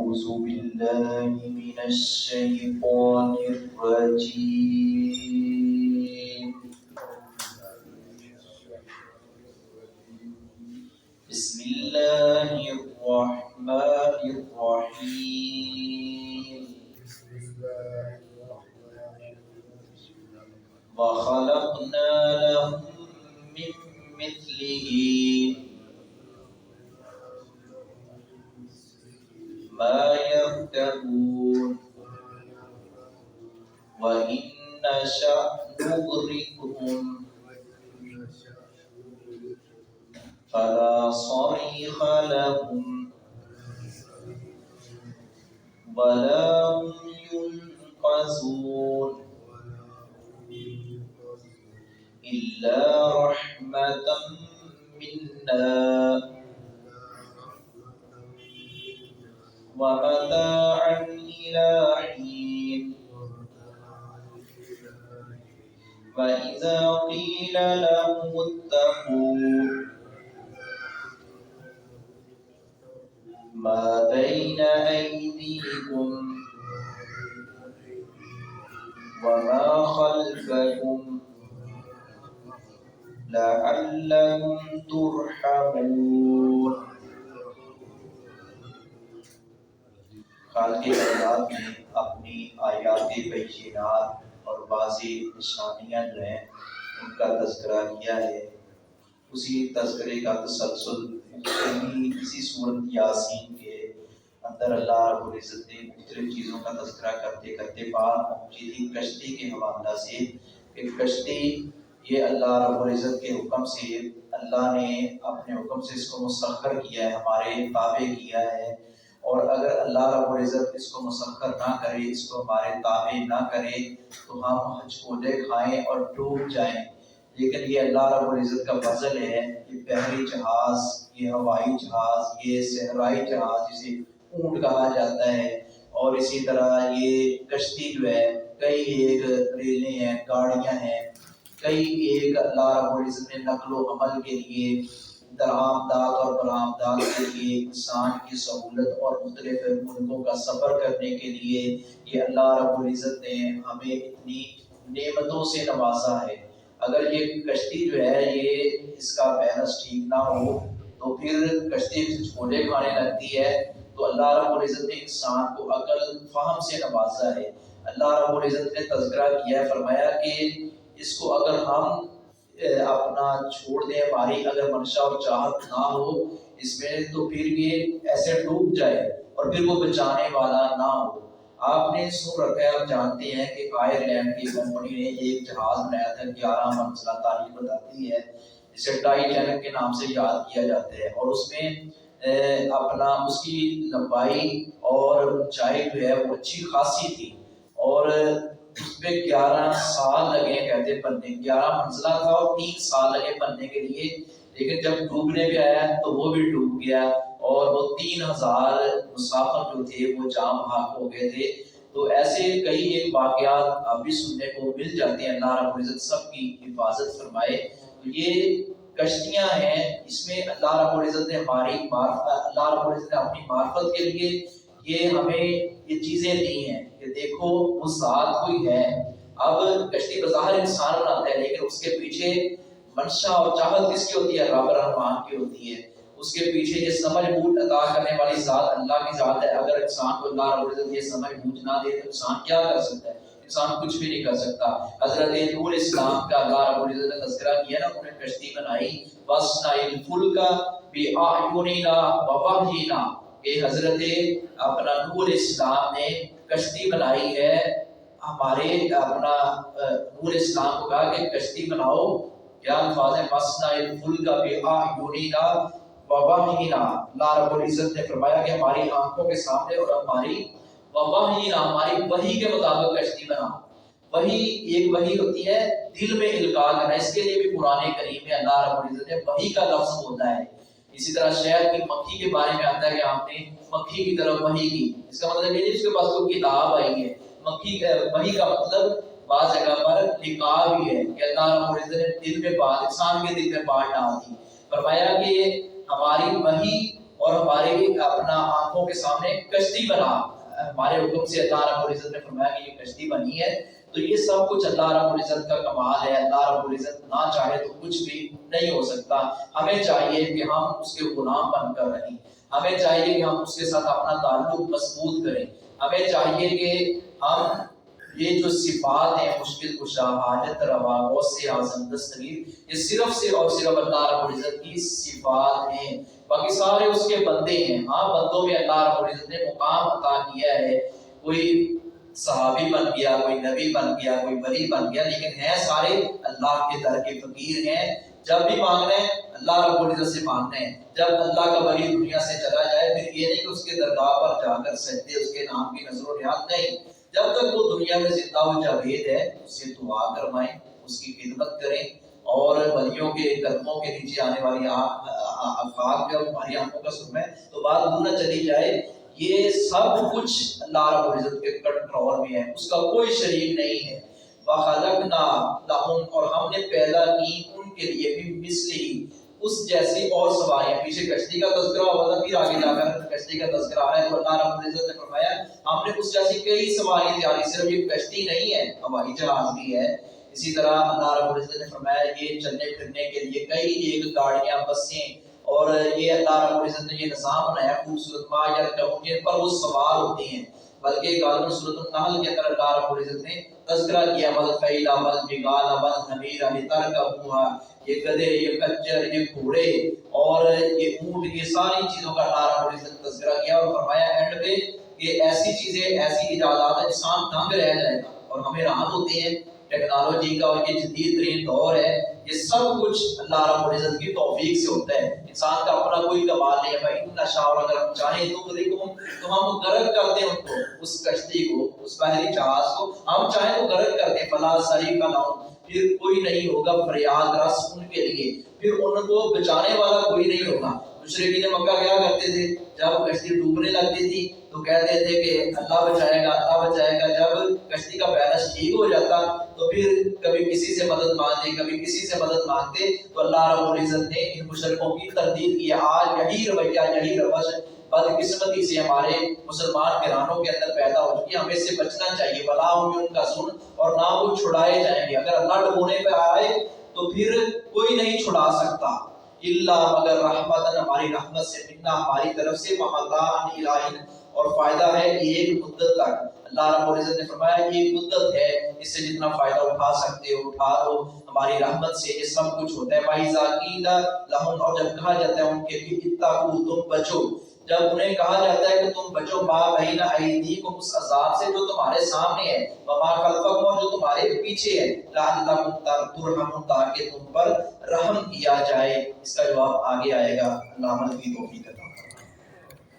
أعوذ بالله من الشيطان الرجيم. بسم الله الرحمن الرحيم. وخلقنا لهم من مثله ما يركبون وإن نشأ نغرقهم فلا صريخ لهم ولا هم ينقذون إلا رحمة منا ومتاعا إلى حين. وإذا قيل لهم اتقوا ما بين أيديكم وما خلفكم لعلكم ترحمون. خالق کائنات نے اپنی آیات بینات اور واضح نشانیاں جو ہیں ان کا تذکرہ کیا ہے. اسی تذکرے کا تسلسل اسی سورت یاسین کے اندر اللہ رب العزت نے مختلف چیزوں کا تذکرہ کرتے کرتے بات پہنچی تھی کشتی کے حوالہ سے کہ کشتی یہ اللہ رب العزت کے حکم سے اللہ نے اپنے حکم سے اس کو مسخر کیا ہے، ہمارے تابع کیا ہے. اور اگر اللہ رب العزت اس کو مسخر نہ کرے، اس کو ہمارے تابع نہ کرے تو ہم ہچکولے کھائیں اور ڈوب جائیں. لیکن یہ اللہ رب العزت کا فضل ہے. یہ بحری جہاز، یہ ہوائی جہاز، یہ صحرائی جہاز جسے اونٹ کہا جاتا ہے، اور اسی طرح یہ کشتی جو ہے کئی ایک ریلیں ہیں، گاڑیاں ہیں، کئی ایک اللہ رب العزت نے نقل و حمل کے لیے، درآمدات اور برآمدات کے لیے، انسان کی سہولت اور مختلف ملکوں کا سفر کرنے کے لیے یہ اللہ رب العزت نے ہمیں اتنی نعمتوں سے نوازا ہے. اگر یہ کشتی جو ہے یہ اس کا بیلنس ٹھیک نہ ہو تو پھر کشتی چھوٹے کھانے لگتی ہے. تو اللہ رب العزت نے انسان کو عقل فہم سے نوازا ہے. اللہ رب العزت نے تذکرہ کیا ہے، فرمایا کہ اس کو اگر ہم اپنا چھوڑ دیں، ہماری اگر منشا اور چاہت نہ ہو اس میں تو پھر یہ ایسے ڈوب جائے اور پھر وہ بچانے والا نہ ہو. آپ نے سن رکھا ہے، آپ جانتے ہیں کہ آئرلینڈ کی کمپنی نے ایک جہاز بنایا تھا 11 منزلہ، تاریخ بتاتی ہے، جسے ٹائٹینک کے نام سے یاد کیا جاتا ہے. اور اس میں اپنا اس کی لمبائی اور اونچائی جو ہے وہ اچھی خاصی تھی، اور اس پہ 11 سال لگے کہتے بننے. 11 منزلہ تھا اور 3 سال لگے بننے کے لیے. لیکن جب ڈوبنے پہ آیا تو وہ بھی ڈوب گیا اور وہ 3000 مسافر جو تھے وہ جاں بحق ہو گئے تھے. تو ایسے کئی ایک واقعات ابھی سننے کو مل جاتے ہیں. اللہ رب العزت سب کی حفاظت فرمائے. تو یہ کشتیاں ہیں، اس میں اللہ رب العزت نے ہماری اللہ رب العزت نے اپنی معرفت کے لیے یہ ہمیں یہ چیزیں دی ہیں کہ دیکھو وہ ذات کوئی ہے. اب کشتی بظاہر انسان بناتا ہے لیکن اس کے پیچھے منشا اور چاہت کس کی ہوتی ہے؟ رب رحمان کی ہوتی ہے. اس کے پیچھے یہ سمجھ بوجھ عطا کرنے والی ذات اللہ کی ذات ہے. اگر انسان کو اللہ رب العزت یہ سمجھ بوجھ نہ دے تو انسان کیا کر سکتا ہے؟ انسان کچھ بھی نہیں کر سکتا. حضرت نوح علیہ السلام کا اللہ رب العزت نے تذکرہ کیا نا، انہوں نے کشتی بنائی وَاصْنَعِ الْفُلْكَ بِأَعْيُنِنَا وَوَحْيِنَا، کہ حضرت اپنا نوح علیہ السلام نے کشتی بنائی ہے. ہمارے اپنا نوح علیہ السلام کو کہا کہ کشتی بناؤ. کیا الفاظ ہیں؟ وَاصْنَعِ الْفُلْكَ بِأَعْيُنِنَا وَوَحْيِنَا. اللہ رب العزت نے فرمایا کہ ہماری آنکھوں کے سامنے اور ہماری وَوَحْيِنَا، ہماری وحی کے مطابق کشتی بنا. وحی ایک وحی ہوتی ہے دل میں القاء کرنا، اس کے لیے بھی قرآن کریم میں اللہ رب العزت نے وحی کا لفظ بولا ہے. اسی طرح شہد کی مکھی کے بارے میں آتا ہے کہ آپ نے مکھی کی طرف وحی کی. اس کا مطلب یہ نہیں اس کے پاس کوئی کتاب آئی ہے. مکھی وحی کا مطلب بعض جگہ پر لقاء بھی ہے کہ اللہ رب العزت نے دل میں بات، انسان کے دل میں بات ڈال دی. فرمایا کہ ہماری وحی اور ہماری اپنا آنکھوں کے سامنے کشتی بنا، ہمارے حکم سے اللہ رب العزت نے فرمایا کہ یہ کشتی بنی ہے، تو یہ سب کچھ اللہ رب العزت کا کمال ہے۔ اللہ رب العزت نہ چاہے تو کچھ بھی نہیں ہو سکتا۔ ہمیں چاہیے کہ ہم اس کے غلام بن کر رہیں، ہمیں چاہیے کہ ہم اس کے ساتھ اپنا تعلق مضبوط کریں، ہمیں چاہیے کہ ہم یہ جو صفات ہیں، مشکل کشا، حاجت روا، غوث اعظم، دستگیر، یہ صرف اور صرف اللہ رب العزت کی صفات ہیں، باقی سارے اس کے بندے ہیں۔ ہاں بندوں میں اللہ رب العزت نے مقام عطا کیا ہے، کوئی صحابی بن گیا، کوئی نبی بن گیا، کوئی ولی بن گیا، لیکن ہیں سارے اللہ کے در کے فقیر ہیں۔ جب بھی مانگنا ہے اللہ رب العزت سے مانگنا ہے۔ جب اللہ کا ولی دنیا سے چلا جائے پھر یہ نہیں کہ اس کے درگاہ پر جا کر سجدے، اس کے نام کی نظر و نیاز نہیں، جب تک وہ دنیا میں زندہ و جاوید ہے اس سے دعا کرمائیں، اس کی خدمت کریں، اور ولیوں کے قدموں کے نیچے آنے والی افاق جب ہماری آنکھوں کا سرما ہے تو بات دور نہ چلی جائے، یہ سب کچھ اللہ رب العزت کے کنٹرول میں ہے، اس کا کوئی شریک نہیں ہے۔ وَخَلَقْنَا لَهُمْ، اور ہم نے پیدا کی ان کے لیے بھی مثلی، اس جیسی اور سواریاں۔ پیچھے کشتی کا تذکرہ ہوا تھا، پھر آگے جا کر کشتی کا تذکرہ آ رہا ہے، تو اللہ رب العزت نے فرمایا ہم نے اس جیسی کئی سواریاں تیاری، صرف یہ کشتی نہیں ہے، ہوائی جہاز بھی ہے۔ اسی طرح اللہ رب العزت نے فرمایا یہ چلنے پھرنے کے لیے کئی ایک گاڑیاں، بسیں، اور یہ اللہ رب العزت نے یہ نظام بنایا خوبصورت، ما یرکبون، جن پر وہ سوار ہوتے ہیں۔ بلکہ غالباً سورۃ النحل کے اندر اللہ رب العزت نے تذکرہ کیا والخیل والبغال والحمیر لترکبوها، یہ گدھے، یہ خچر، یہ گھوڑے اور یہ اونٹ، یہ ساری چیزوں کا اللہ رب العزت نے تذکرہ کیا، اور فرمایا اینڈ پہ یہ ایسی چیزیں، ایسی ایجادات ہیں انسان دنگ رہ جائے گا۔ اور ہمیں راحت ہوتی ہے ٹیکنالوجی کا، اور یہ جدید ترین دور ہے، یہ سب کچھ اللہ رب العزت کی توفیق سے ہوتا ہے، انسان کا اپنا کوئی کمال نہیں ہے۔ بھائی نشا، اور اگر ہم چاہیں تو ہم غرق کر دیں ان کو، اس کشتی کو، اس بحری جہاز کو ہم چاہیں تو غرق کر دیں، فلا صریف لہم، پھر کوئی نہیں ہوگا فریاد رس ان کے لیے، پھر ان کو بچانے والا کوئی نہیں ہوگا۔ مشرکین مکہ کیا کرتے تھے؟ جب کشتی ڈوبنے لگتی تھی تو کہتے تھے کہ اللہ بچائے گا، اللہ بچائے گا۔ جب کشتی کا بیلنس ٹھیک ہو جاتا تو پھر کبھی کسی سے مدد مانگتے، کبھی کسی سے مدد مانگتے، تو اللہ رب العزت نے ان مشرکوں کی تردید کی۔ آج یہی رویہ، یہی روش بدقسمتی سے ہمارے مسلمان گھرانوں کے اندر پیدا ہو چکی ہے، ہمیں اس سے بچنا چاہیے۔ ولا ہم ان کا سن، اور نہ وہ چھڑائے جائیں گے۔ اگر اللہ ڈبونے پہ آئے تو پھر کوئی نہیں چھڑا سکتا، اللہ مگر رحمتن، ہماری رحمت سے، منا، ہماری طرف سے، ومتاعن الہی، اور فائدہ ہے ایک مدت تک۔ اللہ رب العزت نے فرمایا ایک مدت ہے، اس سے جتنا فائدہ اٹھا سکتے ہو اٹھا دو، ہماری رحمت سے یہ سب کچھ ہوتا ہے۔ وَإِذَا قِيلَ لَهُمْ، اور جب کہا جاتا ہے ان کے لیے اتقوا، تم بچو، جب انہیں کہا جاتا ہے کہ تم بچو، ما بین ایدیکم، اس عذاب سے جو تمہارے سامنے ہے، وما خلفکم، اور جو تمہارے پیچھے ہے، لعلکم ترحمون، تاکہ تم پر رحم کیا جائے۔ اس کا جواب آگے آئے گا، اللہ عمل کی توفیق عطا فرمائے۔